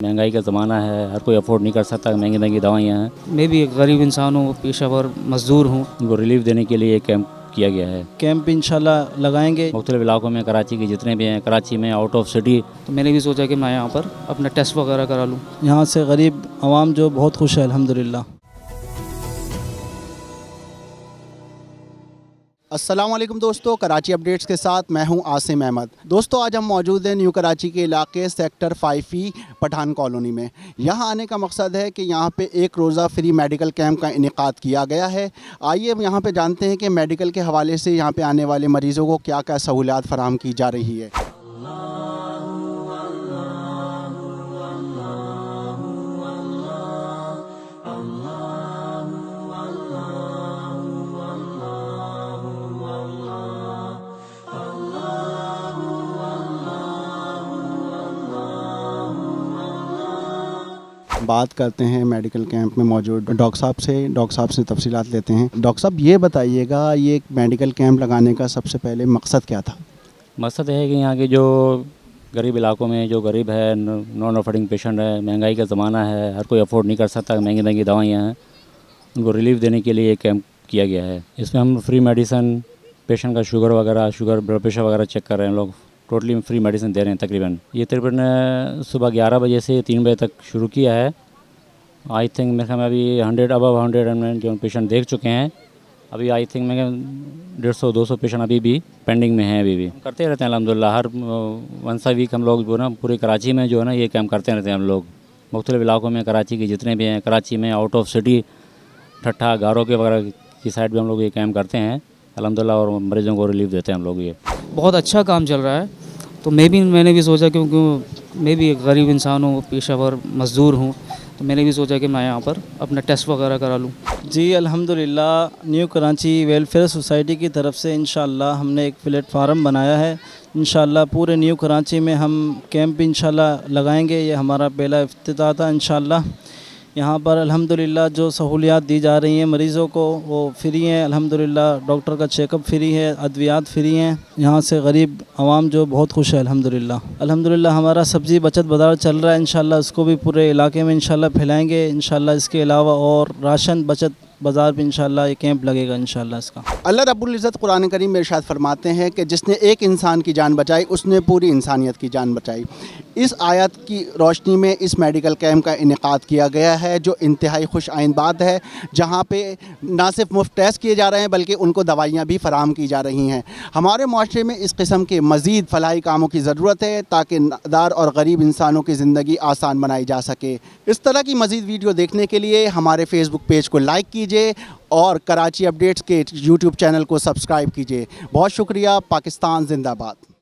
महंगाई का ज़माना है, हर कोई अफोर्ड नहीं कर सकता, महंगी महंगी दवाइयाँ हैं। मैं भी एक गरीब इंसान हूँ, पेशावर मज़दूर हूँ। उनको रिलीफ देने के लिए कैंप किया गया है। कैंप इंशाल्लाह लगाएंगे। मुख्तलिफ इलाकों में कराची के जितने भी हैं, कराची में, आउट ऑफ सिटी। तो मैंने भी सोचा कि मैं यहाँ पर अपना टेस्ट वगैरह करा लूँ। यहाँ से गरीब आवाम जो बहुत खुश है अल्हम्दुलिल्लाह। अस्सलाम वालेकुम दोस्तों, कराची अपडेट्स के साथ मैं हूं आसिम अहमद। दोस्तों आज हम मौजूद हैं न्यू कराची के इलाके सेक्टर 5E पठान कॉलोनी में। यहां आने का मकसद है कि यहां पे एक रोज़ा फ्री मेडिकल कैंप का इनेकाद किया गया है। आइए अब यहां पे जानते हैं कि मेडिकल के हवाले से यहां पे आने वाले मरीज़ों को क्या क्या सहूलियात फराहम की जा रही है। बात करते हैं मेडिकल कैंप में मौजूद डॉक्टर साहब से तफसीलात लेते हैं। डॉक्टर साहब ये बताइएगा, ये मेडिकल कैंप लगाने का सबसे पहले मकसद क्या था? मकसद है कि यहाँ के जो गरीब इलाकों में जो गरीब है, नॉन अफोर्डिंग पेशेंट है, महंगाई का ज़माना है, हर कोई अफोर्ड नहीं कर सकता, महंगी महंगी दवाइयाँ हैं, उनको रिलीफ देने के लिए कैंप किया गया है। इसमें हम फ्री मेडिसन, पेशेंट का शुगर ब्लड प्रेशर वगैरह चेक कर रहे हैं लोग। टोटली फ्री मेडिसिन दे रहे हैं तकरीबन। ये तकरीबन सुबह 11 बजे से 3 बजे तक शुरू किया है। आई थिंक मेरे ख्याल में अभी 100 अबव 100 जो पेशेंट देख चुके हैं। अभी आई थिंक मैं 150-200 पेशेंट अभी भी पेंडिंग में हैं। अभी भी करते रहते हैं अल्हम्दुलिल्लाह। हर वंस अ वीक हम लोग जो ना पूरे कराची में जो है ना ये कैंप करते रहते हैं हम लोग। मुख्तलिफ इलाकों में कराची के जितने भी हैं, कराची में, आउट ऑफ सिटी, ठट्ठा, गारों के वगैरह की साइड भी हम लोग ये कैंप करते हैं अल्हम्दुलिल्लाह, और मरीज़ों को रिलीफ देते हैं हम लोग। ये बहुत अच्छा काम चल रहा है। तो मैंने भी सोचा, क्योंकि मैं भी एक गरीब इंसान हूँ, पेशावर मज़दूर हूँ, तो मैंने भी सोचा कि मैं यहाँ पर अपना टेस्ट वगैरह करा लूँ। जी अल्हम्दुलिल्लाह, न्यू कराची वेलफेयर सोसाइटी की तरफ से इंशाल्लाह हमने एक प्लेटफार्म बनाया है। इंशाल्लाह पूरे न्यू कराची में हम कैंप इंशाल्लाह लगाएंगे। ये हमारा पहला इफ्तिताह था। इंशाल्लाह यहाँ पर अल्हम्दुलिल्लाह जो सहूलियात दी जा रही हैं मरीज़ों को वो फ्री हैं अल्हम्दुलिल्लाह। डॉक्टर का चेकअप फ्री है, अद्वियात फ्री हैं। यहाँ से गरीब आवाम जो बहुत खुश है अल्हम्दुलिल्लाह। हमारा सब्ज़ी बचत बाज़ार चल रहा है, इंशाल्लाह उसको भी पूरे इलाके में इंशाल्लाह फैलाएँगे इंशाल्लाह। इसके अलावा और राशन बचत बाज़ार भी इंशाल्लाह ये कैंप लगेगा इंशाल्लाह इसका। अल्लाह रब्बुल इज़्ज़त कुरान करीम में इरशाद फरमाते हैं कि जिसने एक इंसान की जान बचाई उसने पूरी इंसानियत की जान बचाई। इस आयत की रोशनी में इस मेडिकल कैंप का इनेकाद किया गया है, जो इंतहाई खुश आइन बात है, जहाँ पे ना सिर्फ मुफ्त टेस्ट किए जा रहे हैं बल्कि उनको दवाइयाँ भी फराहम की जा रही हैं। हमारे माशरे में इस किस्म के मज़ीद फलाही कामों की ज़रूरत है ताकि नादार और गरीब इंसानों की ज़िंदगी आसान बनाई जा सके। इस तरह की मज़ीद वीडियो देखने के लिए हमारे फेसबुक पेज को लाइक कीजिए और कराची अपडेट्स के यूट्यूब चैनल को सब्सक्राइब कीजिए। बहुत शुक्रिया। पाकिस्तान जिंदाबाद।